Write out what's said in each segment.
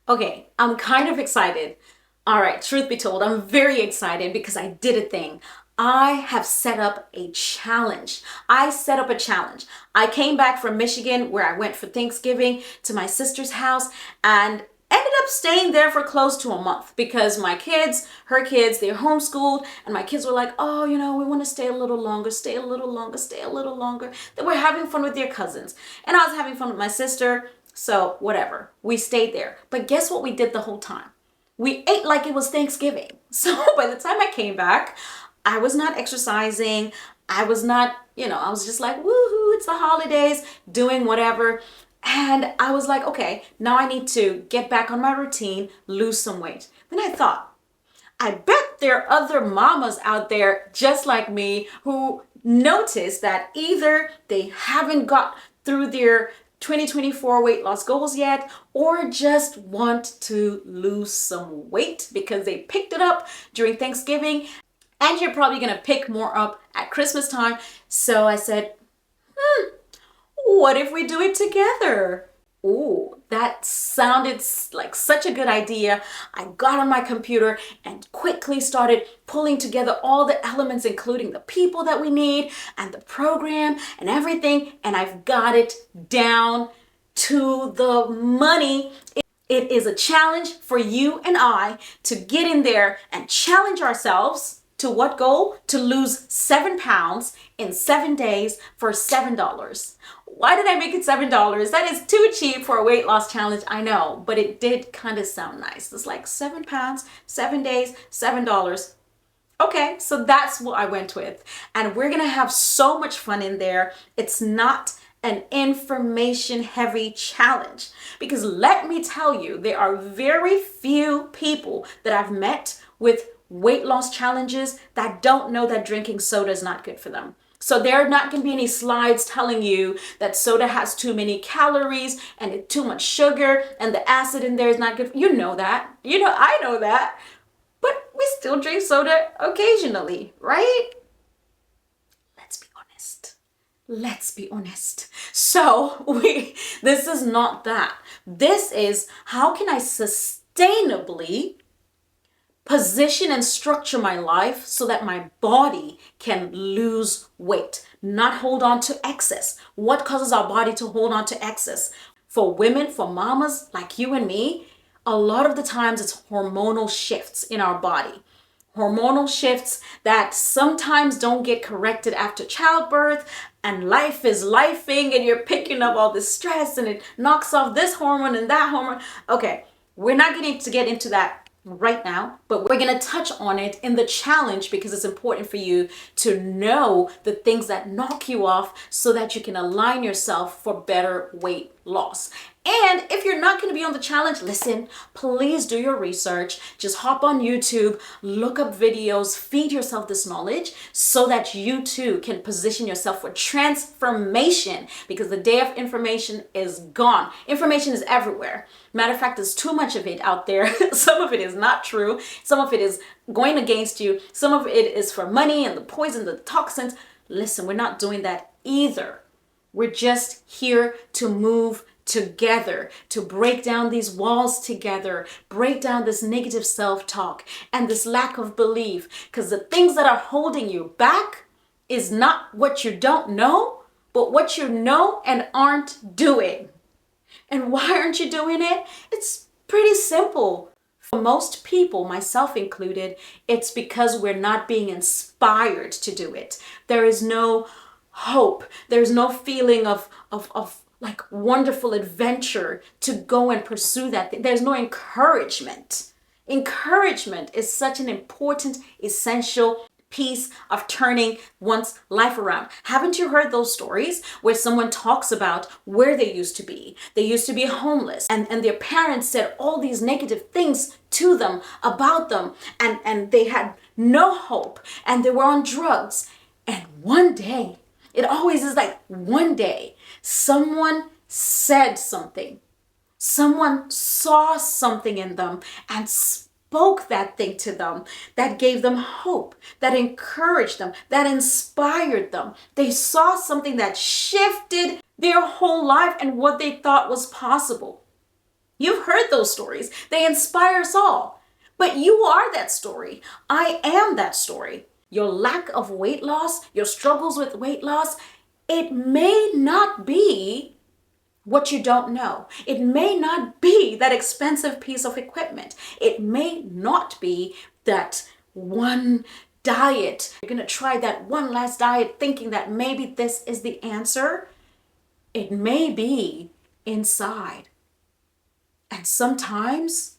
Okay, I'm kind of excited. All right, truth be told, I'm very excited because I did a thing. I have set up a challenge. I set up a challenge. I came back from Michigan where I went for Thanksgiving to my sister's house and ended up staying there for close to a month because my kids, her kids, they're homeschooled and my kids were like, oh, we want to stay a little longer, stay a little longer, stay a little longer. They were having fun with their cousins and I was having fun with my sister. So whatever, we stayed there. But guess what we did the whole time? We ate like it was Thanksgiving. So by the time I came back, I was not exercising. I was not, I was just like, woohoo, it's the holidays, doing whatever. And I was like, okay, now I need to get back on my routine, lose some weight. Then I thought, I bet there are other mamas out there just like me who notice that either they haven't got through their 2024 weight loss goals yet, or just want to lose some weight because they picked it up during Thanksgiving and you're probably gonna pick more up at Christmas time. So I said, what if we do it together? Oh, that sounded like such a good idea. I got on my computer and quickly started pulling together all the elements, including the people that we need and the program and everything. And I've got it down to the money. It is a challenge for you and I to get in there and challenge ourselves to what goal? To lose 7 pounds in 7 days for $7. Why did I make it $7? That is too cheap for a weight loss challenge, I know, but it did kind of sound nice. It's like 7 pounds, 7 days, $7. Okay, so that's what I went with. And we're gonna have so much fun in there. It's not an information heavy challenge because let me tell you, there are very few people that I've met with weight loss challenges that don't know that drinking soda is not good for them. So there are not going to be any slides telling you that soda has too many calories and too much sugar and the acid in there is not good. You know that. I know that. But we still drink soda occasionally, right? Let's be honest. Let's be honest. So this is not that. This is how can I sustainably position and structure my life so that my body can lose weight, not hold on to excess. What causes our body to hold on to excess? For women, for mamas like you and me, a lot of the times it's hormonal shifts in our body. Hormonal shifts that sometimes don't get corrected after childbirth, and life is lifing, and you're picking up all this stress, and it knocks off this hormone and that hormone. Okay, we're not going to get into that right now, but we're going to touch on it in the challenge because it's important for you to know the things that knock you off so that you can align yourself for better weight loss. And if you're not going to be on the challenge, listen, please do your research. Just hop on YouTube, look up videos, feed yourself this knowledge so that you too can position yourself for transformation because the day of information is gone. Information is everywhere. Matter of fact, there's too much of it out there. Some of it is not true. Some of it is going against you. Some of it is for money and the poison, the toxins. Listen, we're not doing that either. We're just here to move together, to break down these walls together, break down this negative self-talk and this lack of belief. Because the things that are holding you back is not what you don't know, but what you know and aren't doing. And why aren't you doing it? It's pretty simple. For most people, myself included, it's because we're not being inspired to do it. There is no hope. There's no feeling of like wonderful adventure to go and pursue that thing. There's no encouragement. Encouragement is such an important, essential piece of turning one's life around. Haven't you heard those stories where someone talks about where they used to be? They used to be homeless and their parents said all these negative things to them about them and they had no hope and they were on drugs. And one day, it always is like one day, someone said something. Someone saw something in them and spoke that thing to them that gave them hope, that encouraged them, that inspired them. They saw something that shifted their whole life and what they thought was possible. You've heard those stories. They inspire us all. But you are that story. I am that story. Your lack of weight loss, your struggles with weight loss, it may not be what you don't know. It may not be that expensive piece of equipment. It may not be that one diet. You're going to try that one last diet thinking that maybe this is the answer. It may be inside. And sometimes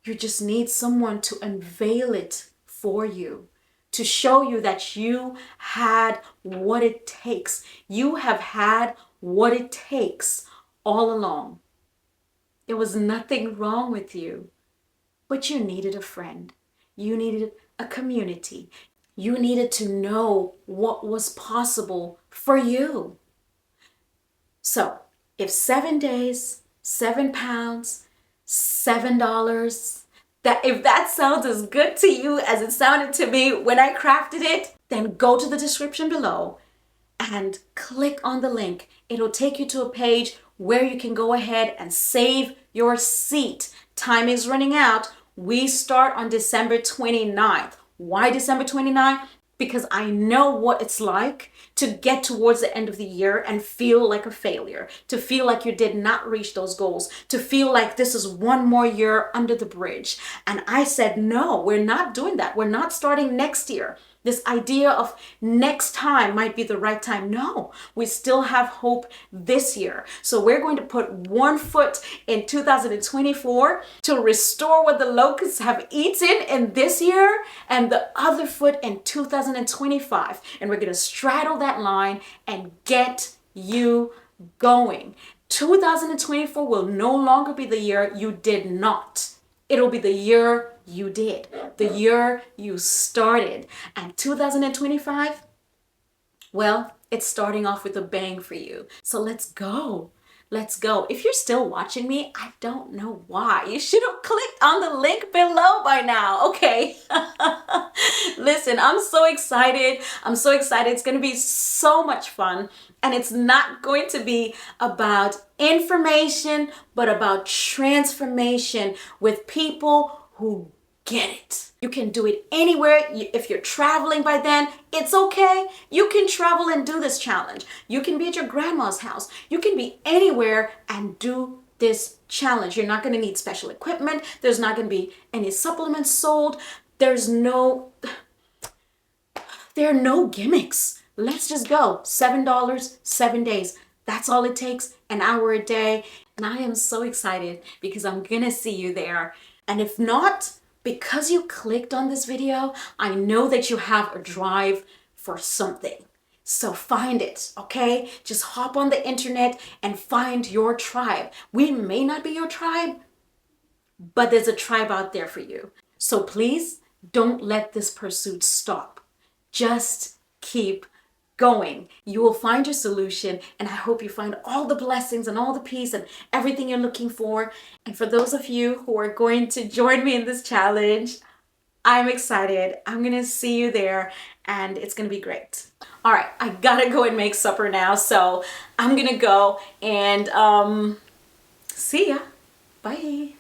you just need someone to unveil it for you, to show you that you had what it takes. You have had what it takes all along. There was nothing wrong with you, but you needed a friend. You needed a community. You needed to know what was possible for you. So, if 7 days, 7 pounds, $7, that if that sounds as good to you as it sounded to me when I crafted it, then go to the description below and click on the link. It'll take you to a page where you can go ahead and save your seat. Time is running out. We start on December 29th. Why December 29th? Because I know what it's like to get towards the end of the year and feel like a failure, to feel like you did not reach those goals, to feel like this is one more year under the bridge. And I said, no, we're not doing that. We're not starting next year. This idea of next time might be the right time. No, we still have hope this year. So we're going to put one foot in 2024 to restore what the locusts have eaten in this year, and the other foot in 2025. And we're going to straddle that line and get you going. 2024 will no longer be the year you did not. It'll be the year you did, the year you started. And 2025, well, it's starting off with a bang for you. So let's go. Let's go. If you're still watching me, I don't know why. You should have clicked on the link below by now. Okay. Listen, I'm so excited. I'm so excited. It's going to be so much fun. And it's not going to be about information, but about transformation with people who get it. You can do it anywhere. If you're traveling by then, it's okay. You can travel and do this challenge. You can be at your grandma's house. You can be anywhere and do this challenge. You're not going to need special equipment. There's not going to be any supplements sold. There are no gimmicks. Let's just go. $7, 7 days. That's all it takes, an hour a day. And I am so excited because I'm going to see you there. And if not, because you clicked on this video, I know that you have a drive for something. So find it, okay? Just hop on the internet and find your tribe. We may not be your tribe, but there's a tribe out there for you. So please don't let this pursuit stop. Just keep going. You will find your solution, and I hope you find all the blessings and all the peace and everything you're looking for. And for those of you who are going to join me in this challenge, I'm excited. I'm gonna see you there, and it's gonna be great. All right, I gotta go and make supper now, so I'm gonna go and see ya. Bye.